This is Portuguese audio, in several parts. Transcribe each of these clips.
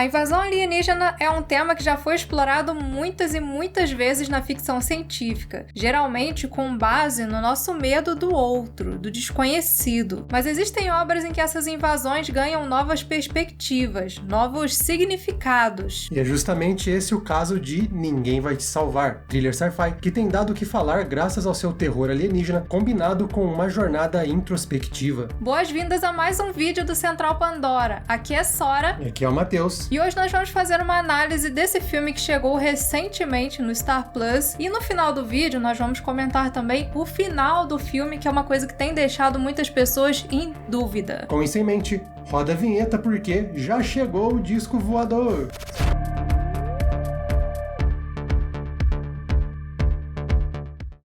A invasão alienígena é um tema que já foi explorado muitas e muitas vezes na ficção científica, geralmente com base no nosso medo do outro, do desconhecido. Mas existem obras em que essas invasões ganham novas perspectivas, novos significados. E é justamente esse o caso de Ninguém Vai Te Salvar, thriller sci-fi, que tem dado o que falar graças ao seu terror alienígena, combinado com uma jornada introspectiva. Boas-vindas a mais um vídeo do Central Pandora. Aqui é Sora. E aqui é o Matheus. E hoje nós vamos fazer uma análise desse filme que chegou recentemente no Star Plus. E no final do vídeo nós vamos comentar também o final do filme, que é uma coisa que tem deixado muitas pessoas em dúvida. Com isso em mente, roda a vinheta porque já chegou o disco voador.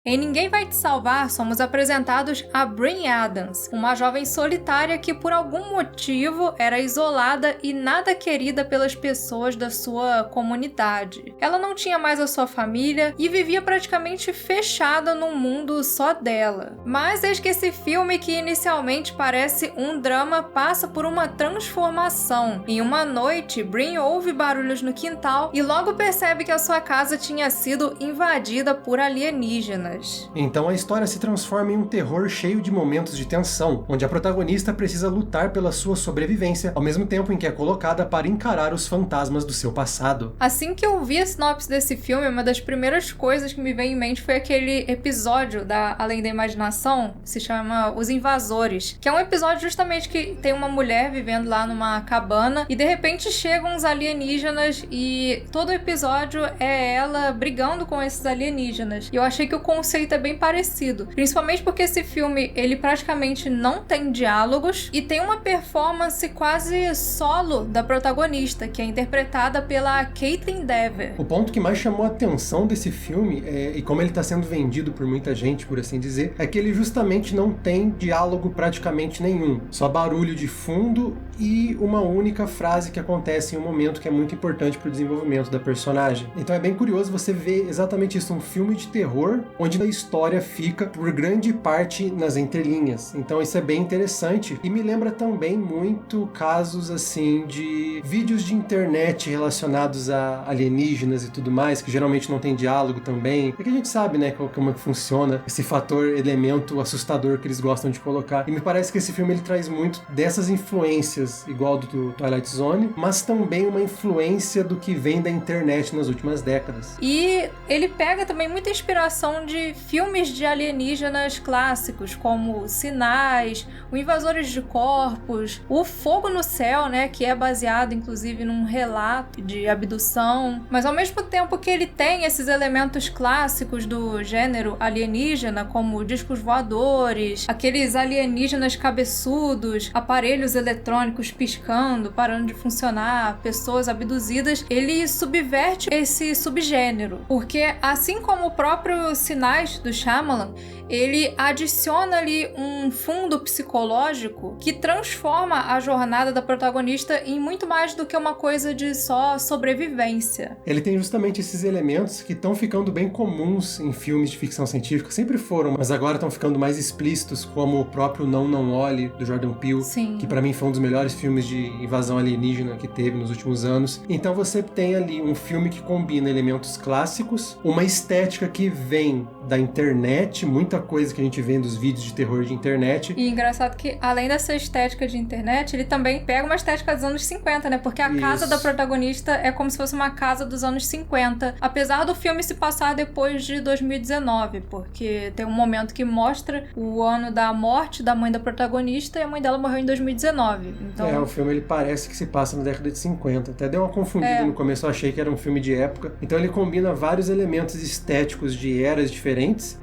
Em Ninguém Vai Te Salvar, somos apresentados a Bryn Adams, uma jovem solitária que por algum motivo era isolada e nada querida pelas pessoas da sua comunidade. Ela não tinha mais a sua família e vivia praticamente fechada num mundo só dela. Mas eis que esse filme, que inicialmente parece um drama, passa por uma transformação. Em uma noite, Bryn ouve barulhos no quintal e logo percebe que a sua casa tinha sido invadida por alienígenas. Então a história se transforma em um terror cheio de momentos de tensão, onde a protagonista precisa lutar pela sua sobrevivência, ao mesmo tempo em que é colocada para encarar os fantasmas do seu passado. Assim que eu vi a sinopse desse filme, uma das primeiras coisas que me veio em mente foi aquele episódio da Além da Imaginação, que se chama Os Invasores, que é um episódio justamente que tem uma mulher vivendo lá numa cabana e de repente chegam uns alienígenas e todo o episódio é ela brigando com esses alienígenas. E eu achei que o conceito é bem parecido, principalmente porque esse filme ele praticamente não tem diálogos e tem uma performance quase solo da protagonista, que é interpretada pela Kaitlyn Dever. O ponto que mais chamou a atenção desse filme, e como ele está sendo vendido por muita gente, por assim dizer, é que ele justamente não tem diálogo praticamente nenhum, só barulho de fundo e uma única frase que acontece em um momento que é muito importante para o desenvolvimento da personagem. Então é bem curioso você ver exatamente isso, um filme de terror onde a história fica por grande parte nas entrelinhas. Então isso é bem interessante e me lembra também muito casos assim de vídeos de internet relacionados a alienígenas e tudo mais, que geralmente não tem diálogo também. É que a gente sabe, né, como é que funciona esse fator, elemento assustador que eles gostam de colocar. E me parece que esse filme ele traz muito dessas influências, igual do Twilight Zone, mas também uma influência do que vem da internet nas últimas décadas. E ele pega também muita inspiração de filmes de alienígenas clássicos, como Sinais, o Invasores de Corpos, o Fogo no Céu, né, que é baseado inclusive num relato de abdução, mas ao mesmo tempo que ele tem esses elementos clássicos do gênero alienígena, como discos voadores, aqueles alienígenas cabeçudos, aparelhos eletrônicos piscando, parando de funcionar, pessoas abduzidas, ele subverte esse subgênero, porque assim como o próprio Sinais do Shyamalan, ele adiciona ali um fundo psicológico que transforma a jornada da protagonista em muito mais do que uma coisa de só sobrevivência. Ele tem justamente esses elementos que estão ficando bem comuns em filmes de ficção científica, sempre foram, mas agora estão ficando mais explícitos, como o próprio Não, Não Olhe, do Jordan Peele, Sim. que pra mim foi um dos melhores filmes de invasão alienígena que teve nos últimos anos. Então você tem ali um filme que combina elementos clássicos, uma estética que vem da internet, muita coisa que a gente vê nos vídeos de terror de internet. E engraçado que, além dessa estética de internet, ele também pega uma estética dos anos 50, né? Porque a casa da protagonista é como se fosse uma casa dos anos 50, apesar do filme se passar depois de 2019, porque tem um momento que mostra o ano da morte da mãe da protagonista e a mãe dela morreu em 2019. Então... o filme ele parece que se passa na década de 50. Até deu uma confundida no começo, eu achei que era um filme de época. Então ele combina vários elementos estéticos de eras diferentes,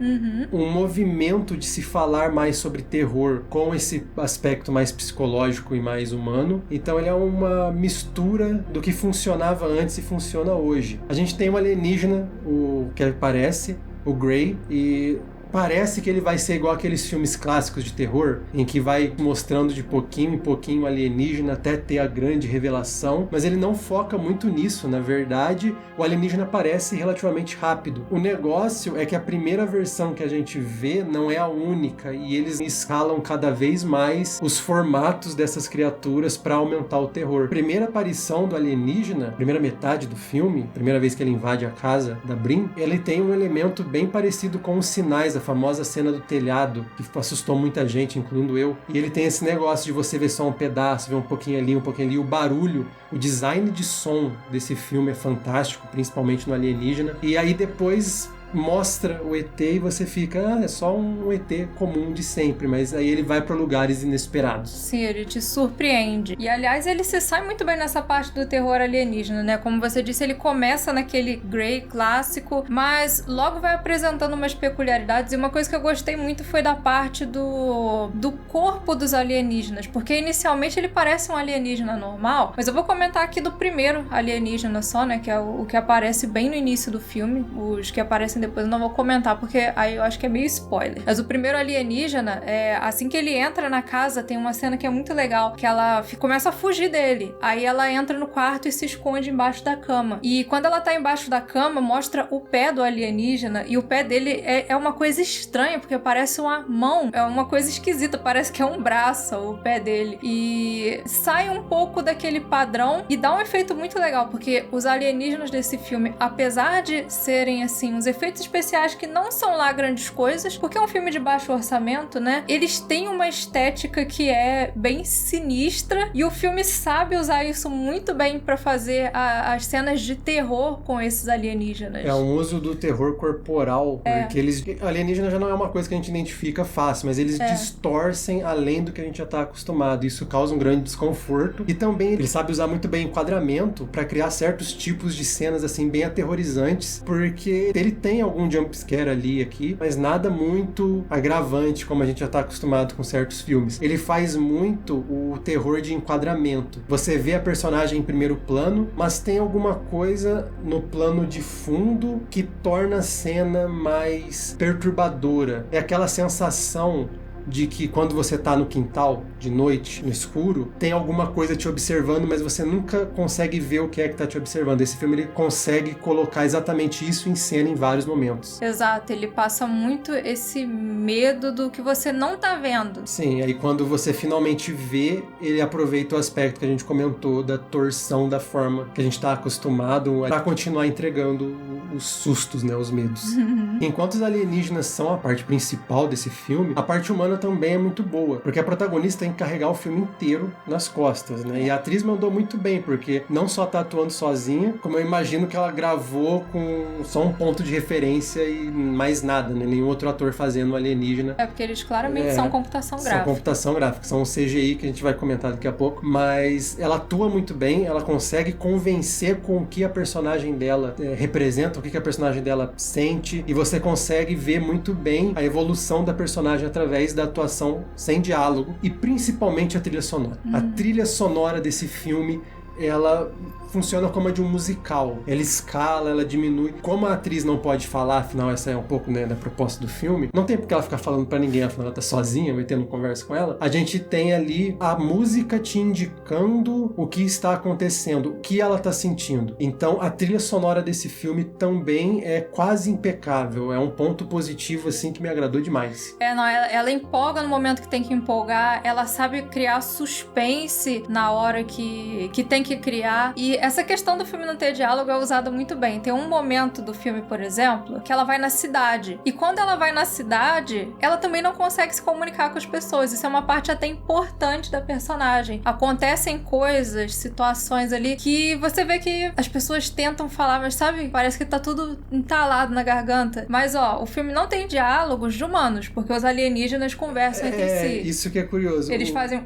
um movimento de se falar mais sobre terror com esse aspecto mais psicológico e mais humano. Então ele é uma mistura do que funcionava antes e funciona hoje. A gente tem um alienígena, o que aparece, o Grey, e parece que ele vai ser igual aqueles filmes clássicos de terror, em que vai mostrando de pouquinho em pouquinho o alienígena até ter a grande revelação, mas ele não foca muito nisso. Na verdade, o alienígena aparece relativamente rápido. O negócio é que a primeira versão que a gente vê não é a única, e eles escalam cada vez mais os formatos dessas criaturas para aumentar o terror. Primeira aparição do alienígena, primeira metade do filme, primeira vez que ele invade a casa da Brin, ele tem um elemento bem parecido com os sinais, a famosa cena do telhado, que assustou muita gente, incluindo eu. E ele tem esse negócio de você ver só um pedaço, ver um pouquinho ali, o barulho, o design de som desse filme é fantástico, principalmente no alienígena. E aí depois mostra o ET e você fica, é só um ET comum de sempre, mas aí ele vai para lugares inesperados. Sim, ele te surpreende. E aliás, ele se sai muito bem nessa parte do terror alienígena, né? Como você disse, ele começa naquele Grey clássico, mas logo vai apresentando umas peculiaridades, e uma coisa que eu gostei muito foi da parte do corpo dos alienígenas, porque inicialmente ele parece um alienígena normal, mas eu vou comentar aqui do primeiro alienígena só, né? Que é o que aparece bem no início do filme. Os que aparecem depois eu não vou comentar, porque aí eu acho que é meio spoiler. Mas o primeiro alienígena, assim que ele entra na casa, tem uma cena que é muito legal, que ela começa a fugir dele. Aí ela entra no quarto e se esconde embaixo da cama. E quando ela tá embaixo da cama, mostra o pé do alienígena, e o pé dele é uma coisa estranha, porque parece uma mão, é uma coisa esquisita, parece que é um braço o pé dele. E sai um pouco daquele padrão e dá um efeito muito legal, porque os alienígenas desse filme, apesar de serem, assim, uns efeitos especiais que não são lá grandes coisas, porque é um filme de baixo orçamento, né? Eles têm uma estética que é bem sinistra, e o filme sabe usar isso muito bem pra fazer as cenas de terror com esses alienígenas. É um uso do terror corporal, porque alienígena já não é uma coisa que a gente identifica fácil, mas eles distorcem além do que a gente já tá acostumado. Isso causa um grande desconforto, e também ele sabe usar muito bem enquadramento pra criar certos tipos de cenas assim bem aterrorizantes, porque ele tem algum jumpscare ali aqui, mas nada muito agravante, como a gente já tá acostumado com certos filmes. Ele faz muito o terror de enquadramento. Você vê a personagem em primeiro plano, mas tem alguma coisa no plano de fundo que torna a cena mais perturbadora. É aquela sensação de que quando você tá no quintal, de noite, no escuro, tem alguma coisa te observando, mas você nunca consegue ver o que é que tá te observando. Esse filme, ele consegue colocar exatamente isso em cena em vários momentos. Exato, ele passa muito esse medo do que você não tá vendo. Sim, aí quando você finalmente vê, ele aproveita o aspecto que a gente comentou da torção da forma que a gente tá acostumado pra continuar entregando os sustos, né, os medos. Enquanto os alienígenas são a parte principal desse filme, a parte humana também é muito boa, porque a protagonista tem que carregar o filme inteiro nas costas, né? E a atriz mandou muito bem, porque não só tá atuando sozinha, como eu imagino que ela gravou com só um ponto de referência e mais nada, né? Nenhum outro ator fazendo alienígena. É porque eles claramente são computação gráfica. São computação gráfica, são um CGI que a gente vai comentar daqui a pouco, mas ela atua muito bem, ela consegue convencer com o que a personagem dela representa, o que a personagem dela sente, e você consegue ver muito bem a evolução da personagem através da atuação sem diálogo, e principalmente a trilha sonora. A trilha sonora desse filme, ela funciona como a de um musical. Ela escala, ela diminui. Como a atriz não pode falar, afinal essa é um pouco, né, da proposta do filme, não tem porque ela ficar falando pra ninguém, afinal ela tá sozinha, vai tendo conversa com ela. A gente tem ali a música te indicando o que está acontecendo, o que ela tá sentindo. Então a trilha sonora desse filme também é quase impecável. É um ponto positivo, assim, que me agradou demais. Ela empolga no momento que tem que empolgar, ela sabe criar suspense na hora que tem que criar, e essa questão do filme não ter diálogo é usada muito bem. Tem um momento do filme, por exemplo, que ela vai na cidade. E quando ela vai na cidade, ela também não consegue se comunicar com as pessoas. Isso é uma parte até importante da personagem. Acontecem coisas, situações ali, que você vê que as pessoas tentam falar, mas sabe, parece que tá tudo entalado na garganta. Mas, o filme não tem diálogos de humanos, porque os alienígenas conversam entre si. Isso que é curioso. Eles fazem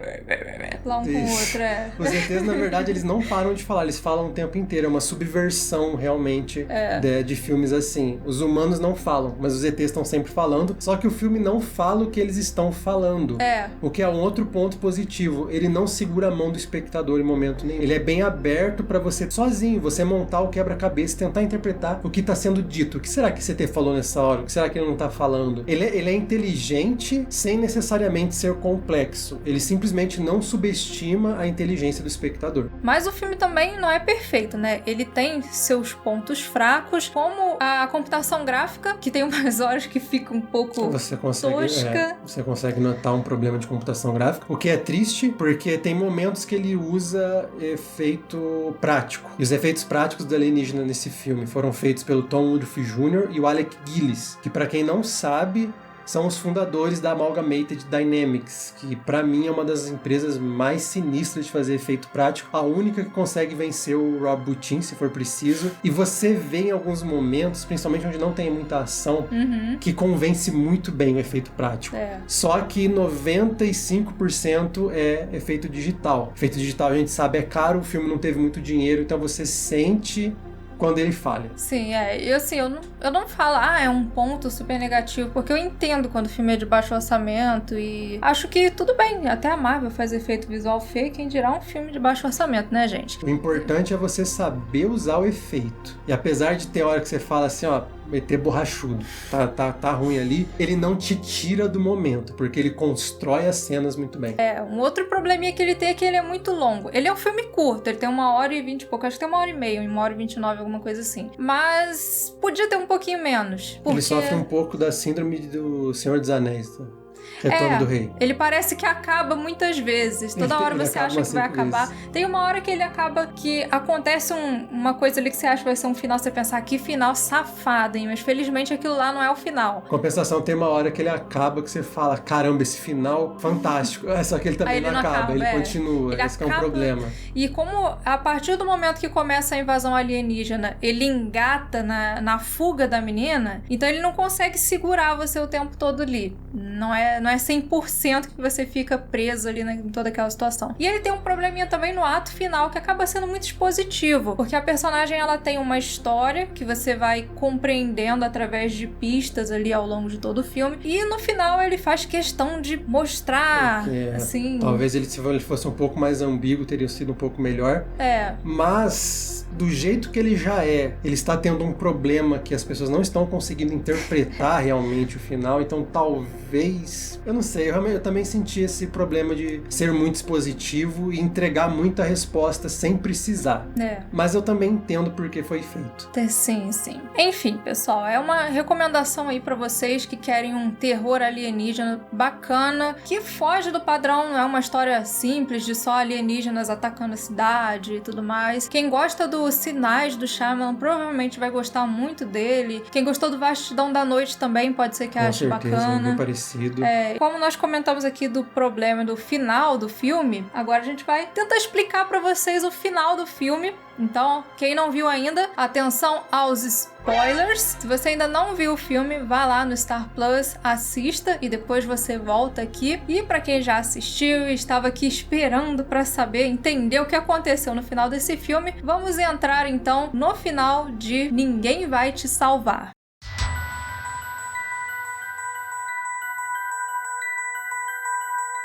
lá um com o outro. Os ETs, na verdade, eles eles não param de falar, eles falam o tempo inteiro. É uma subversão, realmente, de filmes assim. Os humanos não falam, mas os ETs estão sempre falando, só que o filme não fala o que eles estão falando. O que é um outro ponto positivo. Ele não segura a mão do espectador em momento nenhum. Ele é bem aberto pra você, sozinho, você montar o quebra-cabeça e tentar interpretar o que tá sendo dito. O que será que esse ET falou nessa hora? O que será que ele não tá falando? Ele é inteligente sem necessariamente ser complexo. Ele simplesmente não subestima a inteligência do espectador. Mas o filme também não é perfeito, né? Ele tem seus pontos fracos, como a computação gráfica, que tem umas horas que fica um pouco tosca. Você consegue notar um problema de computação gráfica, o que é triste, porque tem momentos que ele usa efeito prático. E os efeitos práticos do alienígena nesse filme foram feitos pelo Tom Woodruff Jr. e o Alec Gillis, que, pra quem não sabe, são os fundadores da Amalgamated Dynamics, que pra mim é uma das empresas mais sinistras de fazer efeito prático, a única que consegue vencer o Rob Bottin, se for preciso, e você vê em alguns momentos, principalmente onde não tem muita ação, que convence muito bem o efeito prático. Só que 95% é efeito digital. Efeito digital, a gente sabe, é caro, o filme não teve muito dinheiro, então você sente quando ele falha. Sim, e assim, eu não falo, é um ponto super negativo, porque eu entendo quando o filme é de baixo orçamento e acho que tudo bem, até a Marvel faz efeito visual feio, quem dirá um filme de baixo orçamento, né, gente? O importante é você saber usar o efeito. E apesar de ter hora que você fala assim, ET borrachudo, tá ruim ali, ele não te tira do momento, porque ele constrói as cenas muito bem. Um outro probleminha que ele tem é que ele é muito longo. Ele é um filme curto, ele tem 1h20 e pouco, acho que tem 1h30, 1h29, alguma coisa assim. Mas podia ter um pouquinho menos. Porque... Ele sofre um pouco da síndrome do Senhor dos Anéis, tá? Retorno do Rei. Ele parece que acaba muitas vezes. Toda hora você acha que vai acabar. Tem uma hora que ele acaba que acontece uma coisa ali que você acha que vai ser um final, você pensa, que final safado, hein? Mas felizmente aquilo lá não é o final. Compensação, tem uma hora que ele acaba que você fala, caramba, esse final fantástico. Só que ele também não acaba, ele continua. Esse é um problema. E como a partir do momento que começa a invasão alienígena, ele engata na fuga da menina, então ele não consegue segurar você o tempo todo ali. Não é 100% que você fica preso ali em toda aquela situação. E ele tem um probleminha também no ato final, que acaba sendo muito expositivo, porque a personagem, ela tem uma história que você vai compreendendo através de pistas ali ao longo de todo o filme, e no final ele faz questão de mostrar, assim... Talvez se ele fosse um pouco mais ambíguo, teria sido um pouco melhor. Mas... do jeito que ele já ele está tendo um problema que as pessoas não estão conseguindo interpretar realmente o final, então talvez, eu não sei, eu também senti esse problema de ser muito expositivo e entregar muita resposta sem precisar. Mas eu também entendo porque foi feito. Sim. Enfim, pessoal, é uma recomendação aí pra vocês que querem um terror alienígena bacana, que foge do padrão, não é uma história simples de só alienígenas atacando a cidade e tudo mais. Quem gosta dos Sinais do Shyamalan provavelmente vai gostar muito dele. Quem gostou do Vastidão da Noite também pode ser que ache bacana. Com certeza, bem parecido. Como nós comentamos aqui do problema do final do filme, agora a gente vai tentar explicar pra vocês o final do filme. Então, quem não viu ainda, atenção aos spoilers. Se você ainda não viu o filme, vá lá no Star Plus, assista e depois você volta aqui. E pra quem já assistiu e estava aqui esperando pra saber, entender o que aconteceu no final desse filme, vamos entrar então no final de Ninguém Vai Te Salvar.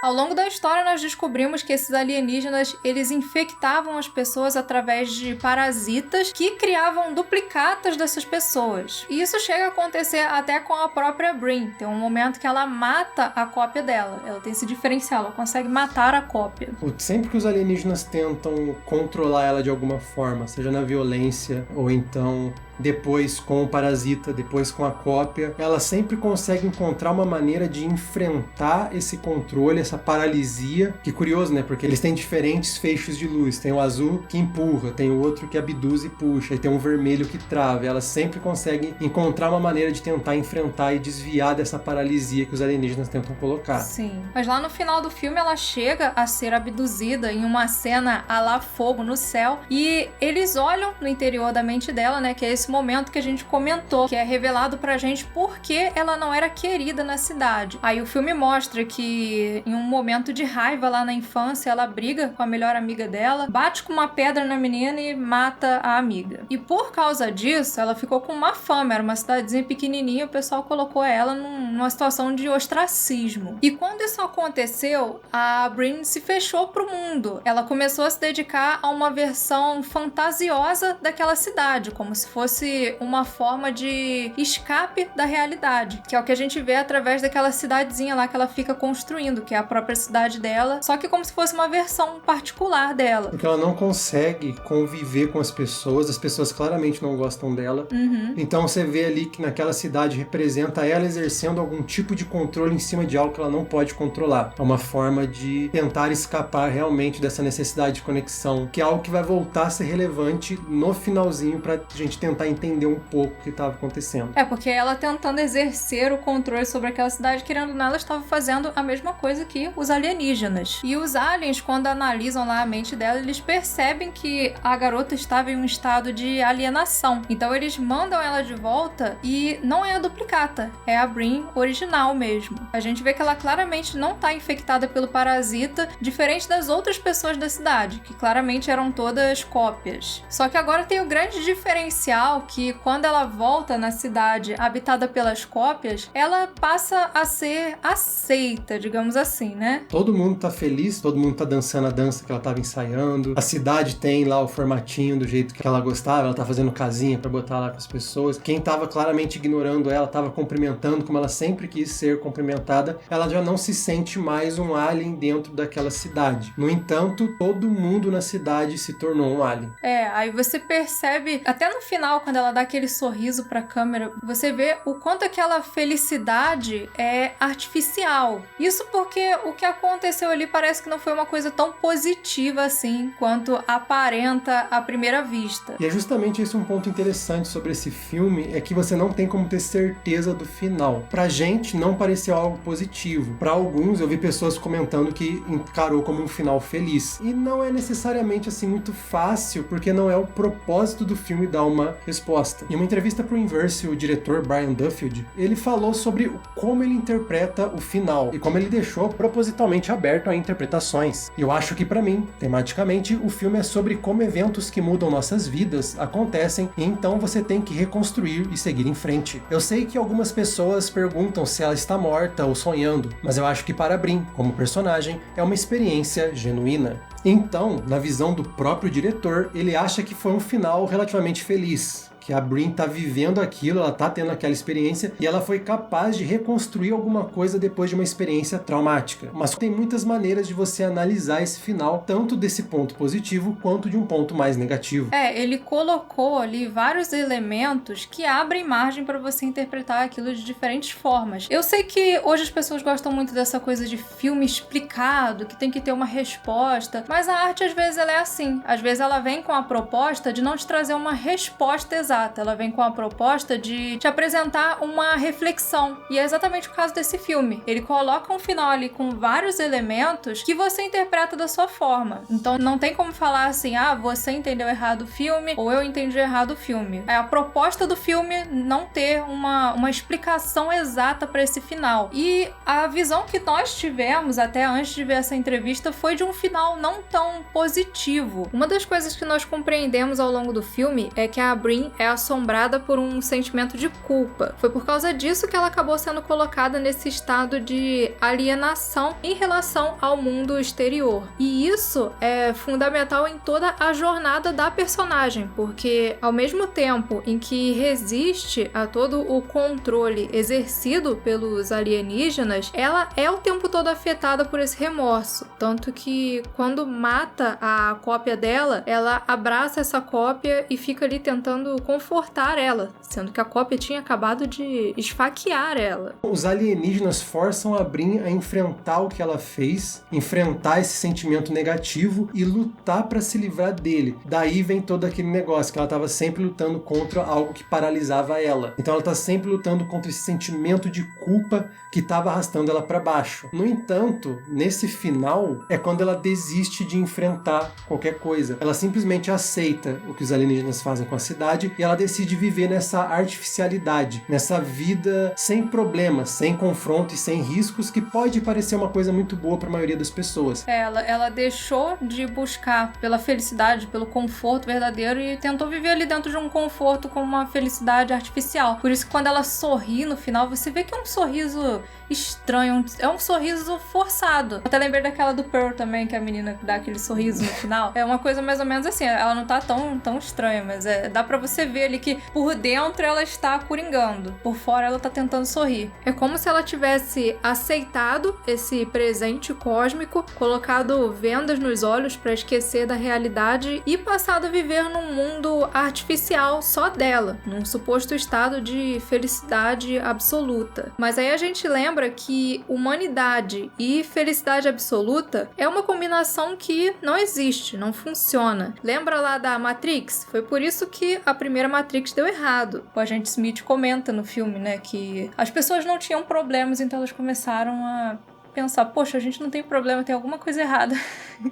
Ao longo da história, nós descobrimos que esses alienígenas, eles infectavam as pessoas através de parasitas que criavam duplicatas dessas pessoas. E isso chega a acontecer até com a própria Brin. Tem um momento que ela mata a cópia dela. Ela tem esse diferencial, ela consegue matar a cópia. Sempre que os alienígenas tentam controlar ela de alguma forma, seja na violência ou então... depois com o parasita, depois com a cópia, ela sempre consegue encontrar uma maneira de enfrentar esse controle, essa paralisia, que curioso, né? Porque eles têm diferentes feixes de luz, tem o azul que empurra, tem o outro que abduz e puxa, e tem um vermelho que trava, ela sempre consegue encontrar uma maneira de tentar enfrentar e desviar dessa paralisia que os alienígenas tentam colocar. Sim, mas lá no final do filme ela chega a ser abduzida em uma cena à la fogo no céu, e eles olham no interior da mente dela, né? Que é esse momento que a gente comentou, que é revelado pra gente por que ela não era querida na cidade. Aí o filme mostra que em num momento de raiva lá na infância, ela briga com a melhor amiga dela, bate com uma pedra na menina e mata a amiga. E por causa disso, ela ficou com má fama. Era uma cidadezinha pequenininha, o pessoal colocou ela numa situação de ostracismo. E quando isso aconteceu, a Brin se fechou pro mundo. Ela começou a se dedicar a uma versão fantasiosa daquela cidade, como se fosse uma forma de escape da realidade, que é o que a gente vê através daquela cidadezinha lá que ela fica construindo, que é a própria cidade dela, só que como se fosse uma versão particular dela. Porque ela não consegue conviver com as pessoas claramente não gostam dela. Então você vê ali que naquela cidade representa ela exercendo algum tipo de controle em cima de algo que ela não pode controlar. É uma forma de tentar escapar realmente dessa necessidade de conexão, que é algo que vai voltar a ser relevante no finalzinho pra gente tentar entender um pouco o que estava acontecendo. É, porque ela tentando exercer o controle sobre aquela cidade, querendo ou não, ela estava fazendo a mesma coisa que os alienígenas. E os aliens, quando analisam lá a mente dela, eles percebem que a garota estava em um estado de alienação. Então eles mandam ela de volta e não é a duplicata, é a Brin original mesmo. A gente vê que ela claramente não está infectada pelo parasita, diferente das outras pessoas da cidade, que claramente eram todas cópias. Só que agora tem o grande diferencial que quando ela volta na cidade habitada pelas cópias, ela passa a ser aceita, digamos assim, né? Todo mundo tá feliz, todo mundo tá dançando a dança que ela tava ensaiando. A cidade tem lá o formatinho do jeito que ela gostava, ela tá fazendo casinha pra botar lá com as pessoas. Quem tava claramente ignorando ela, tava cumprimentando como ela sempre quis ser cumprimentada, ela já não se sente mais um alien dentro daquela cidade. No entanto, todo mundo na cidade se tornou um alien. É, aí você percebe, até no final, quando ela dá aquele sorriso pra câmera, você vê o quanto aquela felicidade é artificial. Isso porque o que aconteceu ali parece que não foi uma coisa tão positiva assim, quanto aparenta à primeira vista. E é justamente esse um ponto interessante sobre esse filme, é que você não tem como ter certeza do final. Pra gente, não pareceu algo positivo. Pra alguns, eu vi pessoas comentando que encarou como um final feliz. E não é necessariamente assim muito fácil, porque não é o propósito do filme dar uma resposta. Em uma entrevista pro Inverse, o diretor Brian Duffield, ele falou sobre como ele interpreta o final e como ele deixou propositalmente aberto a interpretações. E eu acho que pra mim, tematicamente, o filme é sobre como eventos que mudam nossas vidas acontecem e então você tem que reconstruir e seguir em frente. Eu sei que algumas pessoas perguntam se ela está morta ou sonhando, mas eu acho que para Brin, como personagem, é uma experiência genuína. Então, na visão do próprio diretor, ele acha que foi um final relativamente feliz. Que a Brin tá vivendo aquilo, ela tá tendo aquela experiência e ela foi capaz de reconstruir alguma coisa depois de uma experiência traumática. Mas tem muitas maneiras de você analisar esse final, tanto desse ponto positivo quanto de um ponto mais negativo. É, ele colocou ali vários elementos que abrem margem para você interpretar aquilo de diferentes formas. Eu sei que hoje as pessoas gostam muito dessa coisa de filme explicado, que tem que ter uma resposta, mas a arte às vezes ela é assim. Às vezes ela vem com a proposta de não te trazer uma resposta exata. Ela vem com a proposta de te apresentar uma reflexão. E é exatamente o caso desse filme. Ele coloca um final ali com vários elementos que você interpreta da sua forma. Então não tem como falar assim, você entendeu errado o filme ou eu entendi errado o filme. É a proposta do filme não ter uma explicação exata para esse final. E a visão que nós tivemos até antes de ver essa entrevista foi de um final não tão positivo. Uma das coisas que nós compreendemos ao longo do filme é que a Brin é assombrada por um sentimento de culpa. Foi por causa disso que ela acabou sendo colocada nesse estado de alienação em relação ao mundo exterior. E isso é fundamental em toda a jornada da personagem, porque ao mesmo tempo em que resiste a todo o controle exercido pelos alienígenas, ela é o tempo todo afetada por esse remorso. Tanto que quando mata a cópia dela, ela abraça essa cópia e fica ali tentando confortar ela, sendo que a cópia tinha acabado de esfaquear ela. Os alienígenas forçam a Brin a enfrentar o que ela fez, enfrentar esse sentimento negativo e lutar para se livrar dele. Daí vem todo aquele negócio que ela estava sempre lutando contra algo que paralisava ela. Então ela está sempre lutando contra esse sentimento de culpa que estava arrastando ela para baixo. No entanto, nesse final é quando ela desiste de enfrentar qualquer coisa. Ela simplesmente aceita o que os alienígenas fazem com a cidade e ela decide viver nessa artificialidade, nessa vida sem problemas, sem confronto e sem riscos, que pode parecer uma coisa muito boa para a maioria das pessoas. Ela deixou de buscar pela felicidade, pelo conforto verdadeiro e tentou viver ali dentro de um conforto com uma felicidade artificial. Por isso que quando ela sorri no final, você vê que é um sorriso estranho, é um sorriso forçado. Até lembrei daquela do Pearl também, que a menina dá aquele sorriso no final. É uma coisa mais ou menos assim, ela não tá tão estranha, mas dá pra você ver ali que por dentro ela está coringando, por fora ela tá tentando sorrir. É como se ela tivesse aceitado esse presente cósmico, colocado vendas nos olhos pra esquecer da realidade e passado a viver num mundo artificial só dela, num suposto estado de felicidade absoluta. Mas aí a gente lembra que humanidade e felicidade absoluta é uma combinação que não existe, não funciona. Lembra lá da Matrix? Foi por isso que a primeira Matrix deu errado. O agente Smith comenta no filme, né, que as pessoas não tinham problemas, então elas começaram a pensar, poxa, a gente não tem problema, tem alguma coisa errada.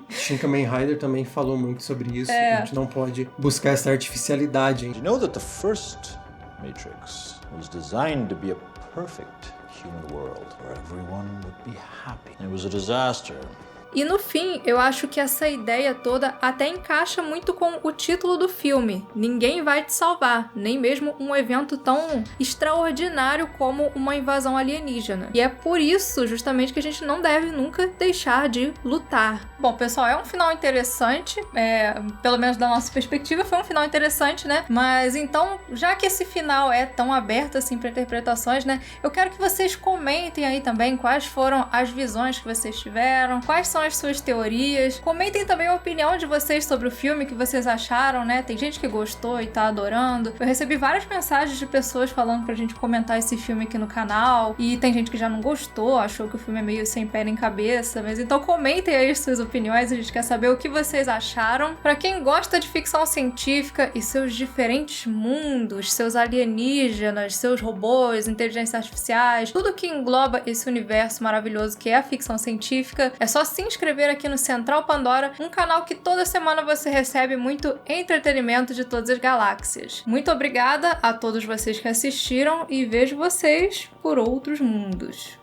Shin Kamen Rider também falou muito sobre isso. A gente não pode buscar essa artificialidade. You know that the first Matrix was designed to be a perfect human world where everyone would be happy. It was a disaster. E no fim, eu acho que essa ideia toda até encaixa muito com o título do filme. Ninguém vai te salvar, nem mesmo um evento tão extraordinário como uma invasão alienígena. E é por isso, justamente, que a gente não deve nunca deixar de lutar. Bom, pessoal, é um final interessante, pelo menos da nossa perspectiva, foi um final interessante, né? Mas então, já que esse final é tão aberto assim para interpretações, né? Eu quero que vocês comentem aí também quais foram as visões que vocês tiveram, quais são as suas teorias. Comentem também a opinião de vocês sobre o filme, que vocês acharam, né? Tem gente que gostou e tá adorando. Eu recebi várias mensagens de pessoas falando pra gente comentar esse filme aqui no canal. E tem gente que já não gostou, achou que o filme é meio sem pé nem cabeça. Mas então comentem aí as suas opiniões, a gente quer saber o que vocês acharam. Pra quem gosta de ficção científica e seus diferentes mundos, seus alienígenas, seus robôs, inteligências artificiais, tudo que engloba esse universo maravilhoso que é a ficção científica, é só se inscrever aqui no Central Pandora, um canal que toda semana você recebe muito entretenimento de todas as galáxias. Muito obrigada a todos vocês que assistiram e vejo vocês por outros mundos.